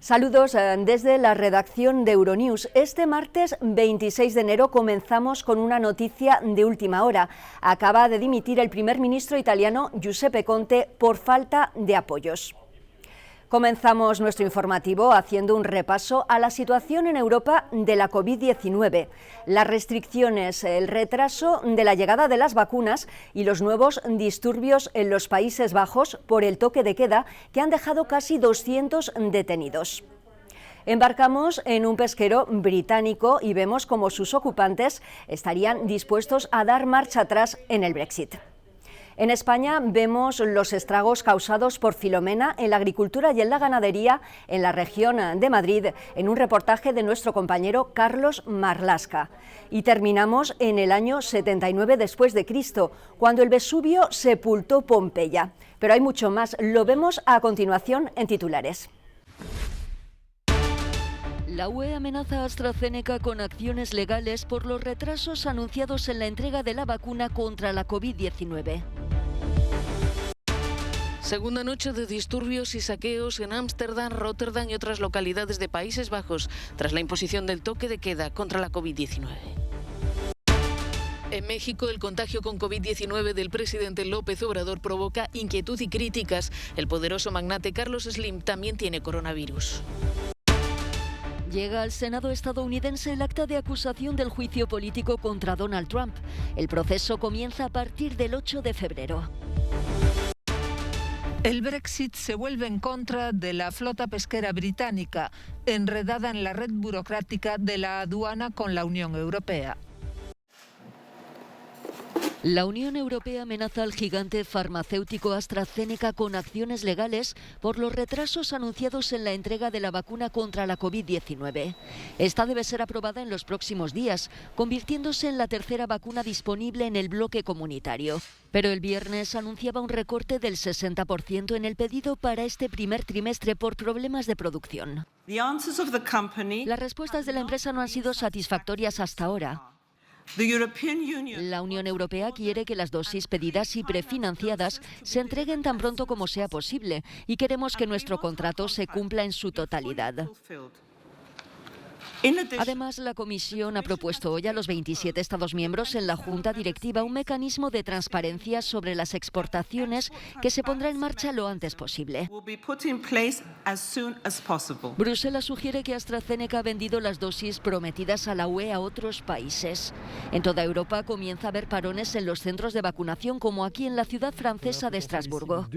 Saludos desde la redacción de Euronews. Este martes 26 de enero comenzamos con una noticia de última hora. Acaba de dimitir el primer ministro italiano Giuseppe Conte por falta de apoyos. Comenzamos nuestro informativo haciendo un repaso a la situación en Europa de la COVID-19, las restricciones, el retraso de la llegada de las vacunas y los nuevos disturbios en los Países Bajos por el toque de queda que han dejado casi 200 detenidos. Embarcamos en un pesquero británico y vemos cómo sus ocupantes estarían dispuestos a dar marcha atrás en el Brexit. En España vemos los estragos causados por Filomena en la agricultura y en la ganadería en la región de Madrid, en un reportaje de nuestro compañero Carlos Marlasca. Y terminamos en el año 79 después de Cristo, cuando el Vesubio sepultó Pompeya. Pero hay mucho más, lo vemos a continuación en titulares. La UE amenaza a AstraZeneca con acciones legales por los retrasos anunciados en la entrega de la vacuna contra la COVID-19. Segunda noche de disturbios y saqueos en Ámsterdam, Rotterdam y otras localidades de Países Bajos tras la imposición del toque de queda contra la COVID-19. En México, el contagio con COVID-19 del presidente López Obrador provoca inquietud y críticas. El poderoso magnate Carlos Slim también tiene coronavirus. Llega al Senado estadounidense el acta de acusación del juicio político contra Donald Trump. El proceso comienza a partir del 8 de febrero. El Brexit se vuelve en contra de la flota pesquera británica, enredada en la red burocrática de la aduana con la Unión Europea. La Unión Europea amenaza al gigante farmacéutico AstraZeneca con acciones legales por los retrasos anunciados en la entrega de la vacuna contra la COVID-19. Esta debe ser aprobada en los próximos días, convirtiéndose en la tercera vacuna disponible en el bloque comunitario. Pero el viernes anunciaba un recorte del 60% en el pedido para este primer trimestre por problemas de producción. Las respuestas de la empresa no han sido satisfactorias hasta ahora. La Unión Europea quiere que las dosis pedidas y prefinanciadas se entreguen tan pronto como sea posible y queremos que nuestro contrato se cumpla en su totalidad. Además, la Comisión ha propuesto hoy a los 27 Estados miembros en la Junta Directiva un mecanismo de transparencia sobre las exportaciones que se pondrá en marcha lo antes posible. Bruselas sugiere que AstraZeneca ha vendido las dosis prometidas a la UE a otros países. En toda Europa comienza a haber parones en los centros de vacunación, como aquí en la ciudad francesa de Estrasburgo.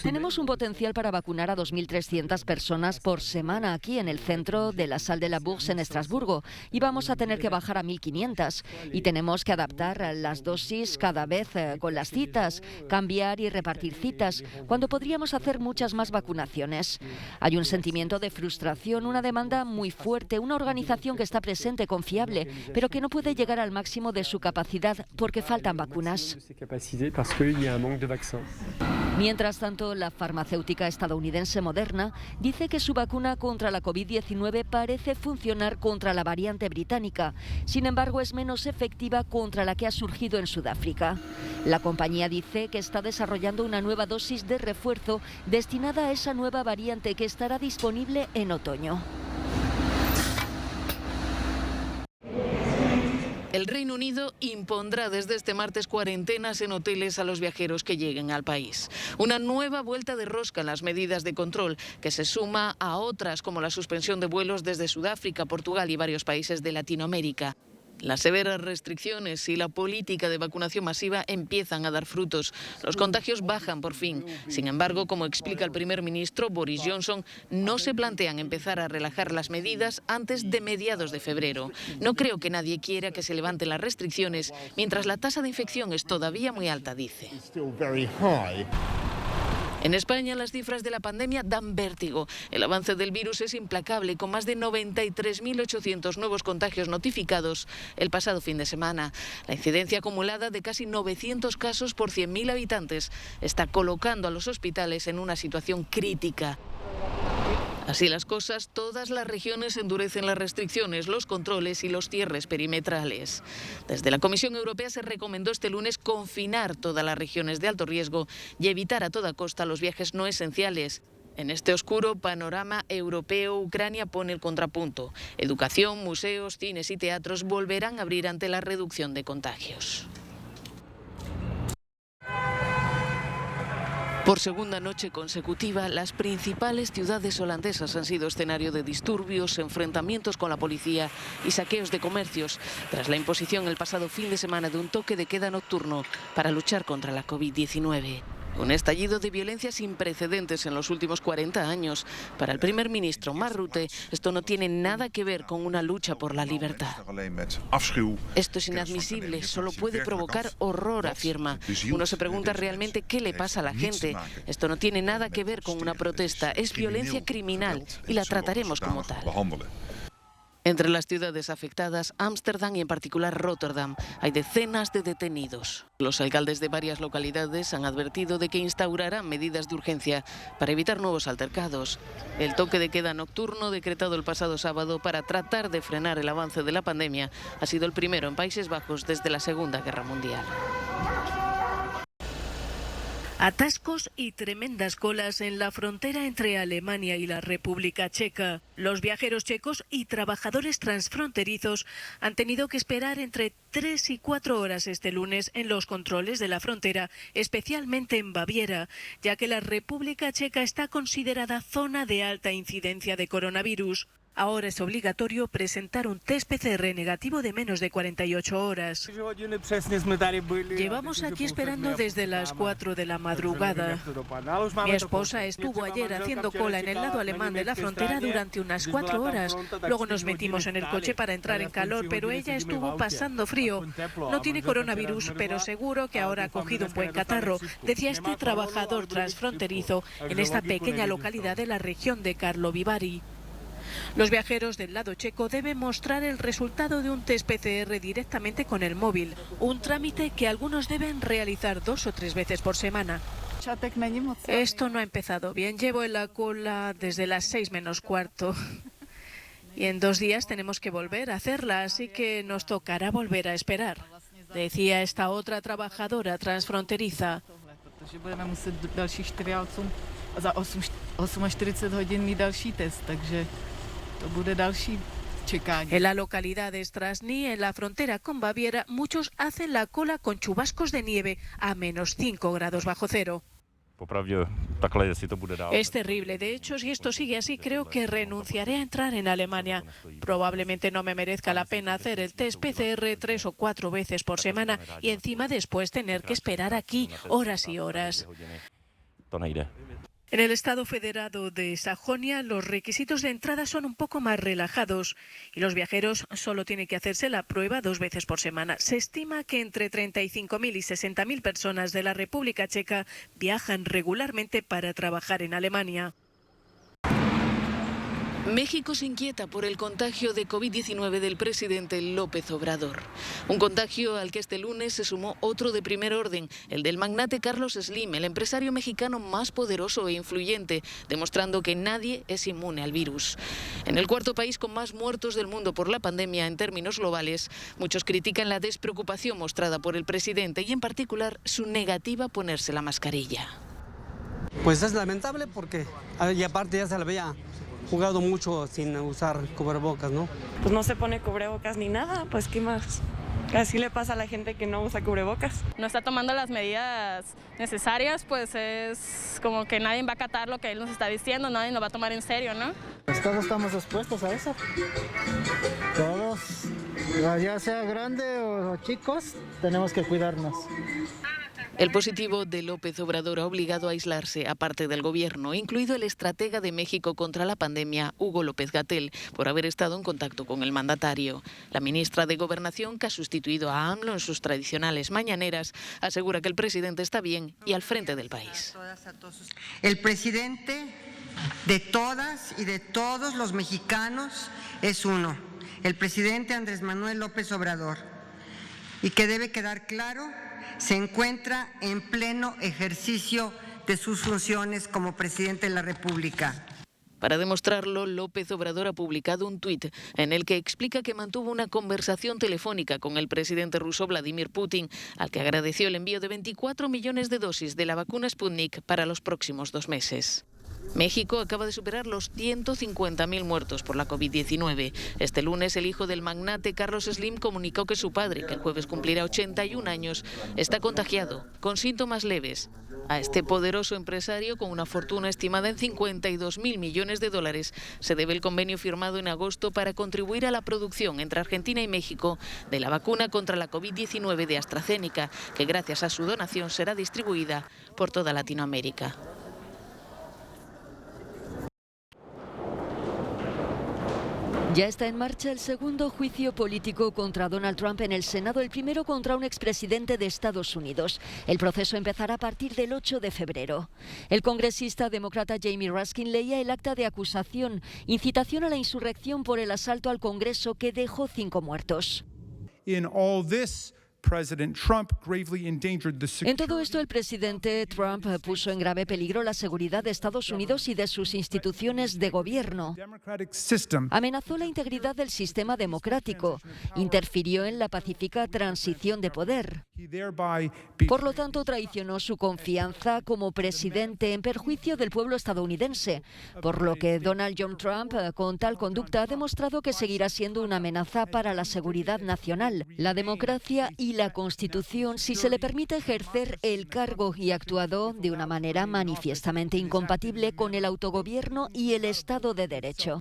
Tenemos un potencial para vacunar a 2.300 personas por semana aquí en el centro de la Salle de la Bourse en Estrasburgo, y vamos a tener que bajar a 1.500 y tenemos que adaptar las dosis cada vez con las citas, cambiar y repartir citas, cuando podríamos hacer muchas más vacunaciones. Hay un sentimiento de frustración, una demanda muy fuerte, una organización que está presente, confiable, pero que no puede llegar al máximo de su capacidad porque faltan vacunas. Mientras tanto, la farmacéutica estadounidense Moderna dice que su vacuna contra la COVID-19 parece funcionar contra la variante británica. Sin embargo, es menos efectiva contra la que ha surgido en Sudáfrica. La compañía dice que está desarrollando una nueva dosis de refuerzo destinada a esa nueva variante que estará disponible en otoño. El Reino Unido impondrá desde este martes cuarentenas en hoteles a los viajeros que lleguen al país. Una nueva vuelta de rosca en las medidas de control que se suma a otras como la suspensión de vuelos desde Sudáfrica, Portugal y varios países de Latinoamérica. Las severas restricciones y la política de vacunación masiva empiezan a dar frutos. Los contagios bajan por fin. Sin embargo, como explica el primer ministro Boris Johnson, no se plantean empezar a relajar las medidas antes de mediados de febrero. No creo que nadie quiera que se levanten las restricciones mientras la tasa de infección es todavía muy alta, dice. En España las cifras de la pandemia dan vértigo. El avance del virus es implacable, con más de 93.800 nuevos contagios notificados el pasado fin de semana. La incidencia acumulada de casi 900 casos por 100.000 habitantes está colocando a los hospitales en una situación crítica. Así las cosas, todas las regiones endurecen las restricciones, los controles y los cierres perimetrales. Desde la Comisión Europea se recomendó este lunes confinar todas las regiones de alto riesgo y evitar a toda costa los viajes no esenciales. En este oscuro panorama europeo, Ucrania pone el contrapunto. Educación, museos, cines y teatros volverán a abrir ante la reducción de contagios. Por segunda noche consecutiva, las principales ciudades holandesas han sido escenario de disturbios, enfrentamientos con la policía y saqueos de comercios, tras la imposición el pasado fin de semana de un toque de queda nocturno para luchar contra la COVID-19. Un estallido de violencia sin precedentes en los últimos 40 años. Para el primer ministro Mark Rutte, esto no tiene nada que ver con una lucha por la libertad. Esto es inadmisible, solo puede provocar horror, afirma. Uno se pregunta realmente qué le pasa a la gente. Esto no tiene nada que ver con una protesta, es violencia criminal y la trataremos como tal. Entre las ciudades afectadas, Ámsterdam y en particular Rotterdam, hay decenas de detenidos. Los alcaldes de varias localidades han advertido de que instaurarán medidas de urgencia para evitar nuevos altercados. El toque de queda nocturno, decretado el pasado sábado para tratar de frenar el avance de la pandemia, ha sido el primero en Países Bajos desde la Segunda Guerra Mundial. Atascos y tremendas colas en la frontera entre Alemania y la República Checa. Los viajeros checos y trabajadores transfronterizos han tenido que esperar entre 3 y 4 horas este lunes en los controles de la frontera, especialmente en Baviera, ya que la República Checa está considerada zona de alta incidencia de coronavirus. Ahora es obligatorio presentar un test PCR negativo de menos de 48 horas. Llevamos aquí esperando desde las 4 de la madrugada. Mi esposa estuvo ayer haciendo cola en el lado alemán de la frontera durante unas 4 horas. Luego nos metimos en el coche para entrar en calor, pero ella estuvo pasando frío. No tiene coronavirus, pero seguro que ahora ha cogido un buen catarro, decía este trabajador transfronterizo en esta pequeña localidad de la región de Karlovy Vary. Los viajeros del lado checo deben mostrar el resultado de un test PCR directamente con el móvil, un trámite que algunos deben realizar 2 o 3 veces por semana. Esto no ha empezado bien, llevo en la cola desde las 6 menos cuarto. Y en 2 días tenemos que volver a hacerla, así que nos tocará volver a esperar, decía esta otra trabajadora transfronteriza. En la localidad de Strasny, en la frontera con Baviera, muchos hacen la cola con chubascos de nieve a menos 5 grados bajo cero. Es terrible. De hecho, si esto sigue así, creo que renunciaré a entrar en Alemania. Probablemente no me merezca la pena hacer el test PCR 3 o 4 veces por semana y encima después tener que esperar aquí horas y horas. En el Estado Federado de Sajonia, los requisitos de entrada son un poco más relajados y los viajeros solo tienen que hacerse la prueba 2 veces por semana. Se estima que entre 35.000 y 60.000 personas de la República Checa viajan regularmente para trabajar en Alemania. México se inquieta por el contagio de COVID-19 del presidente López Obrador. Un contagio al que este lunes se sumó otro de primer orden, el del magnate Carlos Slim, el empresario mexicano más poderoso e influyente, demostrando que nadie es inmune al virus. En el cuarto país con más muertos del mundo por la pandemia en términos globales, muchos critican la despreocupación mostrada por el presidente y en particular su negativa a ponerse la mascarilla. Pues es lamentable porque, y aparte ya se le había jugado mucho sin usar cubrebocas, ¿no? Pues no se pone cubrebocas ni nada, pues ¿qué más? Así le pasa a la gente que no usa cubrebocas. No está tomando las medidas necesarias, pues es como que nadie va a acatar lo que él nos está diciendo, nadie lo va a tomar en serio, ¿no? Pues todos estamos expuestos a eso. Todos, ya sea grande o chicos, tenemos que cuidarnos. El positivo de López Obrador ha obligado a aislarse a parte del gobierno, incluido el estratega de México contra la pandemia, Hugo López-Gatell, por haber estado en contacto con el mandatario. La ministra de Gobernación, que ha sustituido a AMLO en sus tradicionales mañaneras, asegura que el presidente está bien y al frente del país. El presidente de todas y de todos los mexicanos es uno, el presidente Andrés Manuel López Obrador, y que debe quedar claro, se encuentra en pleno ejercicio de sus funciones como presidente de la República. Para demostrarlo, López Obrador ha publicado un tuit en el que explica que mantuvo una conversación telefónica con el presidente ruso Vladimir Putin, al que agradeció el envío de 24 millones de dosis de la vacuna Sputnik para los próximos 2 meses. México acaba de superar los 150.000 muertos por la COVID-19. Este lunes, el hijo del magnate Carlos Slim comunicó que su padre, que el jueves cumplirá 81 años, está contagiado, con síntomas leves. A este poderoso empresario, con una fortuna estimada en 52.000 millones de dólares, se debe el convenio firmado en agosto para contribuir a la producción entre Argentina y México de la vacuna contra la COVID-19 de AstraZeneca, que gracias a su donación será distribuida por toda Latinoamérica. Ya está en marcha el segundo juicio político contra Donald Trump en el Senado, el primero contra un expresidente de Estados Unidos. El proceso empezará a partir del 8 de febrero. El congresista demócrata Jamie Raskin leía el acta de acusación, incitación a la insurrección por el asalto al Congreso que dejó 5 muertos. En todo esto, el presidente Trump puso en grave peligro la seguridad de Estados Unidos y de sus instituciones de gobierno. Amenazó la integridad del sistema democrático, interfirió en la pacífica transición de poder. Por lo tanto, traicionó su confianza como presidente en perjuicio del pueblo estadounidense, por lo que Donald John Trump, con tal conducta, ha demostrado que seguirá siendo una amenaza para la seguridad nacional, la democracia y la Constitución si se le permite ejercer el cargo, y ha actuado de una manera manifiestamente incompatible con el autogobierno y el Estado de Derecho.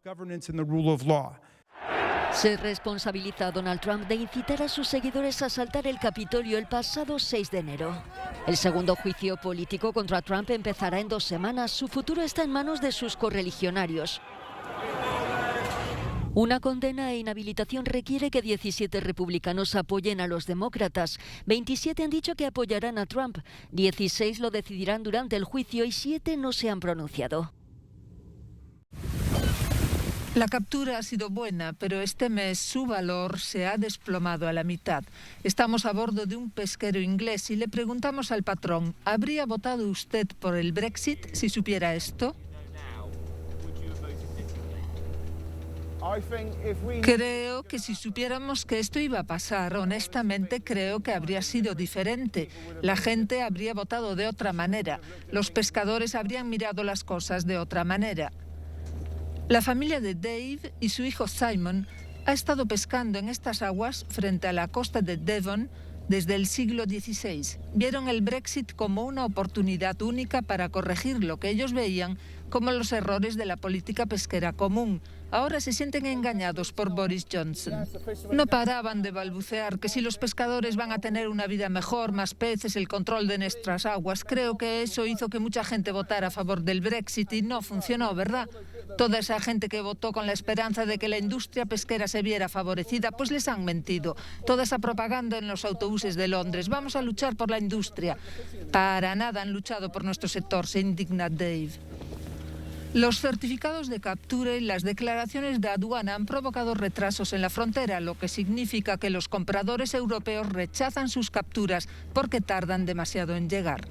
Se responsabiliza a Donald Trump de incitar a sus seguidores a asaltar el Capitolio el pasado 6 de enero. El segundo juicio político contra Trump empezará en 2 semanas. Su futuro está en manos de sus correligionarios. Una condena e inhabilitación requiere que 17 republicanos apoyen a los demócratas. 27 han dicho que apoyarán a Trump, 16 lo decidirán durante el juicio y 7 no se han pronunciado. La captura ha sido buena, pero este mes su valor se ha desplomado a la mitad. Estamos a bordo de un pesquero inglés y le preguntamos al patrón, ¿habría votado usted por el Brexit si supiera esto? Creo que si supiéramos que esto iba a pasar, honestamente creo que habría sido diferente. La gente habría votado de otra manera. Los pescadores habrían mirado las cosas de otra manera. La familia de Dave y su hijo Simon ha estado pescando en estas aguas frente a la costa de Devon desde el siglo XVI. Vieron el Brexit como una oportunidad única para corregir lo que ellos veían como los errores de la política pesquera común. Ahora se sienten engañados por Boris Johnson. No paraban de balbucear que si los pescadores van a tener una vida mejor, más peces, el control de nuestras aguas. Creo que eso hizo que mucha gente votara a favor del Brexit y no funcionó, ¿verdad? Toda esa gente que votó con la esperanza de que la industria pesquera se viera favorecida, pues les han mentido. Toda esa propaganda en los autobuses de Londres. Vamos a luchar por la industria. Para nada han luchado por nuestro sector, se indigna Dave. Los certificados de captura y las declaraciones de aduana han provocado retrasos en la frontera, lo que significa que los compradores europeos rechazan sus capturas porque tardan demasiado en llegar.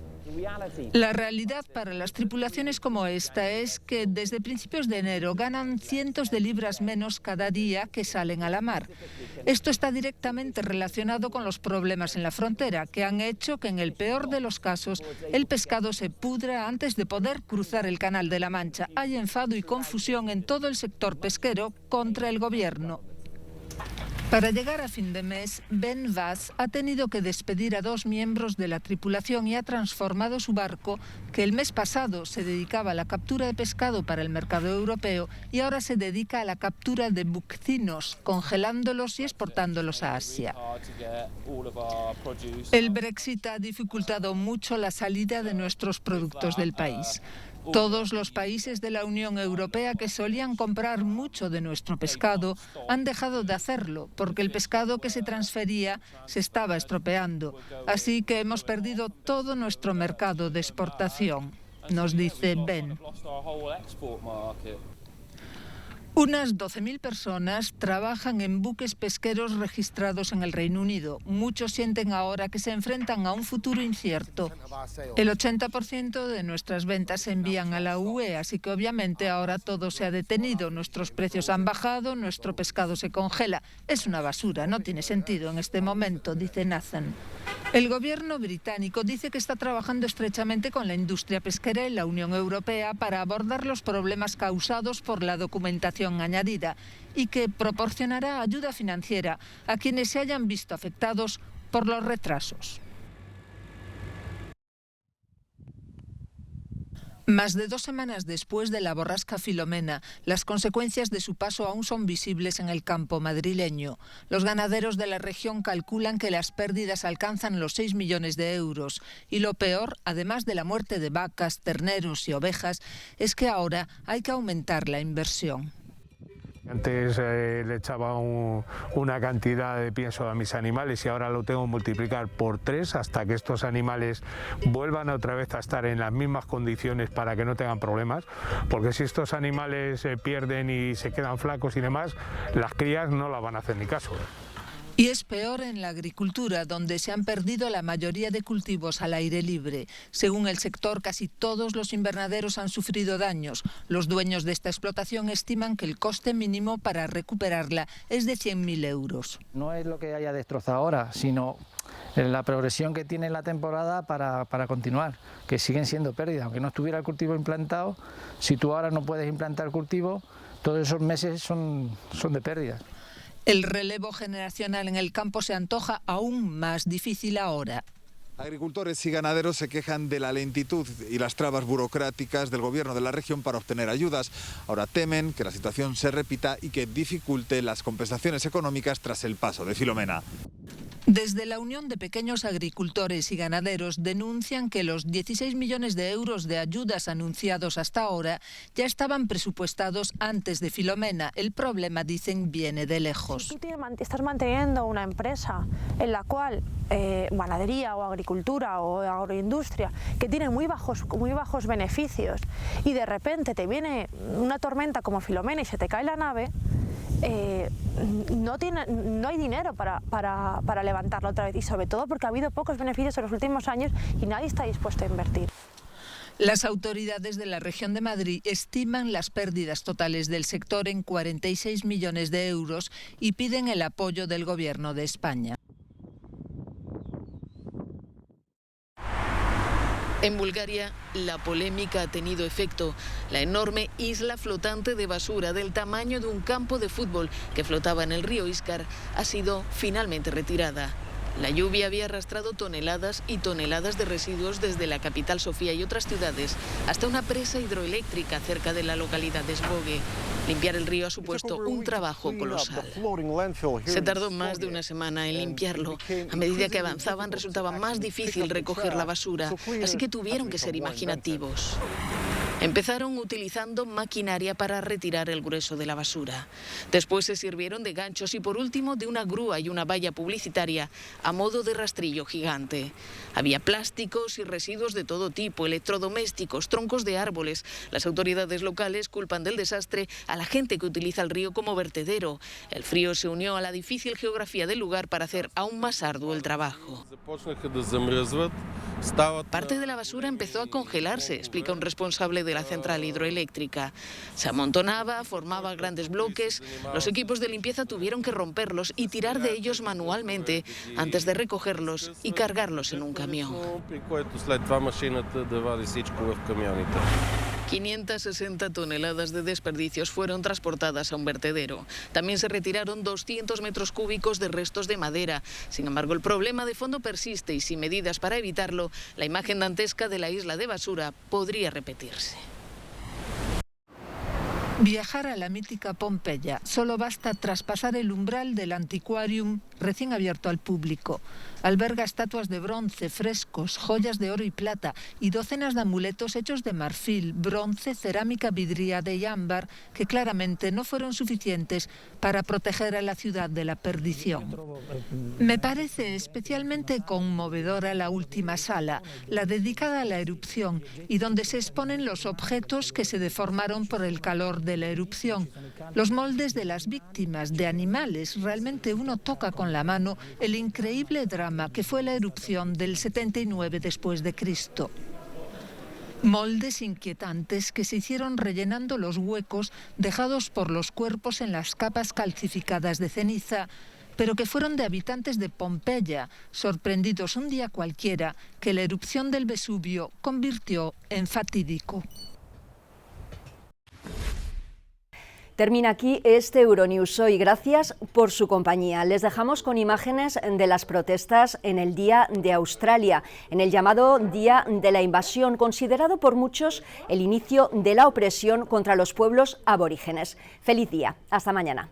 La realidad para las tripulaciones como esta es que desde principios de enero ganan cientos de libras menos cada día que salen a la mar. Esto está directamente relacionado con los problemas en la frontera, que han hecho que en el peor de los casos el pescado se pudra antes de poder cruzar el Canal de la Mancha. Hay enfado y confusión en todo el sector pesquero contra el gobierno. Para llegar a fin de mes, Ben Vaz ha tenido que despedir a 2 miembros de la tripulación y ha transformado su barco, que el mes pasado se dedicaba a la captura de pescado para el mercado europeo, y ahora se dedica a la captura de buccinos, congelándolos y exportándolos a Asia. El Brexit ha dificultado mucho la salida de nuestros productos del país. Todos los países de la Unión Europea que solían comprar mucho de nuestro pescado han dejado de hacerlo porque el pescado que se transfería se estaba estropeando. Así que hemos perdido todo nuestro mercado de exportación, nos dice Ben. Unas 12.000 personas trabajan en buques pesqueros registrados en el Reino Unido. Muchos sienten ahora que se enfrentan a un futuro incierto. El 80% de nuestras ventas se envían a la UE, así que obviamente ahora todo se ha detenido. Nuestros precios han bajado, nuestro pescado se congela. Es una basura, no tiene sentido en este momento, dice Nathan. El gobierno británico dice que está trabajando estrechamente con la industria pesquera y la Unión Europea para abordar los problemas causados por la documentación añadida y que proporcionará ayuda financiera a quienes se hayan visto afectados por los retrasos. Más de 2 semanas después de la borrasca Filomena, las consecuencias de su paso aún son visibles en el campo madrileño. Los ganaderos de la región calculan que las pérdidas alcanzan los 6 millones de euros. Y lo peor, además de la muerte de vacas, terneros y ovejas, es que ahora hay que aumentar la inversión. Antes le echaba una cantidad de pienso a mis animales y ahora lo tengo que multiplicar por 3 hasta que estos animales vuelvan otra vez a estar en las mismas condiciones para que no tengan problemas, porque si estos animales se pierden y se quedan flacos y demás, las crías no las van a hacer ni caso. Y es peor en la agricultura, donde se han perdido la mayoría de cultivos al aire libre. Según el sector, casi todos los invernaderos han sufrido daños. Los dueños de esta explotación estiman que el coste mínimo para recuperarla es de 100.000 euros. No es lo que haya destrozado ahora, sino la progresión que tiene la temporada para continuar, que siguen siendo pérdidas. Aunque no estuviera el cultivo implantado, si tú ahora no puedes implantar el cultivo, todos esos meses son de pérdidas. El relevo generacional en el campo se antoja aún más difícil ahora. Agricultores y ganaderos se quejan de la lentitud y las trabas burocráticas del gobierno de la región para obtener ayudas. Ahora temen que la situación se repita y que dificulte las compensaciones económicas tras el paso de Filomena. Desde la Unión de Pequeños Agricultores y Ganaderos denuncian que los 16 millones de euros de ayudas anunciados hasta ahora ya estaban presupuestados antes de Filomena. El problema, dicen, viene de lejos. Si tú estás manteniendo una empresa en la cual ganadería o agricultura o agroindustria que tiene muy bajos beneficios y de repente te viene una tormenta como Filomena y se te cae la nave, no hay dinero para levantarlo otra vez, y sobre todo porque ha habido pocos beneficios en los últimos años y nadie está dispuesto a invertir. Las autoridades de la región de Madrid estiman las pérdidas totales del sector en 46 millones de euros y piden el apoyo del Gobierno de España. En Bulgaria, la polémica ha tenido efecto. La enorme isla flotante de basura del tamaño de un campo de fútbol que flotaba en el río Iskar ha sido finalmente retirada. La lluvia había arrastrado toneladas y toneladas de residuos desde la capital Sofía y otras ciudades hasta una presa hidroeléctrica cerca de la localidad de Svoge. Limpiar el río ha supuesto un trabajo colosal. Se tardó más de una semana en limpiarlo. A medida que avanzaban resultaba más difícil recoger la basura, así que tuvieron que ser imaginativos. Empezaron utilizando maquinaria para retirar el grueso de la basura. Después se sirvieron de ganchos y por último de una grúa y una valla publicitaria a modo de rastrillo gigante. Había plásticos y residuos de todo tipo, electrodomésticos, troncos de árboles. Las autoridades locales culpan del desastre a la gente que utiliza el río como vertedero. El frío se unió a la difícil geografía del lugar para hacer aún más arduo el trabajo. Parte de la basura empezó a congelarse, explica un responsable de la central hidroeléctrica. Se amontonaba, formaba grandes bloques. Los equipos de limpieza tuvieron que romperlos y tirar de ellos manualmente antes de recogerlos y cargarlos en un camión. 560 toneladas de desperdicios fueron transportadas a un vertedero. También se retiraron 200 metros cúbicos de restos de madera. Sin embargo, el problema de fondo persiste y sin medidas para evitarlo, la imagen dantesca de la isla de basura podría repetirse. Viajar a la mítica Pompeya solo basta traspasar el umbral del Antiquarium recién abierto al público. Alberga estatuas de bronce, frescos, joyas de oro y plata y docenas de amuletos hechos de marfil, bronce, cerámica vidriada y ámbar que claramente no fueron suficientes para proteger a la ciudad de la perdición. Me parece especialmente conmovedora la última sala, la dedicada a la erupción y donde se exponen los objetos que se deformaron por el calor de la erupción. Los moldes de las víctimas, de animales, realmente uno toca con la mano el increíble drama que fue la erupción del 79 después de Cristo. Moldes inquietantes que se hicieron rellenando los huecos dejados por los cuerpos en las capas calcificadas de ceniza pero que fueron de habitantes de Pompeya, sorprendidos un día cualquiera que la erupción del Vesubio convirtió en fatídico. Termina aquí este Euronews hoy. Gracias por su compañía. Les dejamos con imágenes de las protestas en el Día de Australia, en el llamado Día de la Invasión, considerado por muchos el inicio de la opresión contra los pueblos aborígenes. Feliz día. Hasta mañana.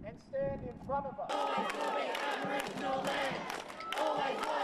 And stand in front of us. Always will be Aboriginal land. Always will.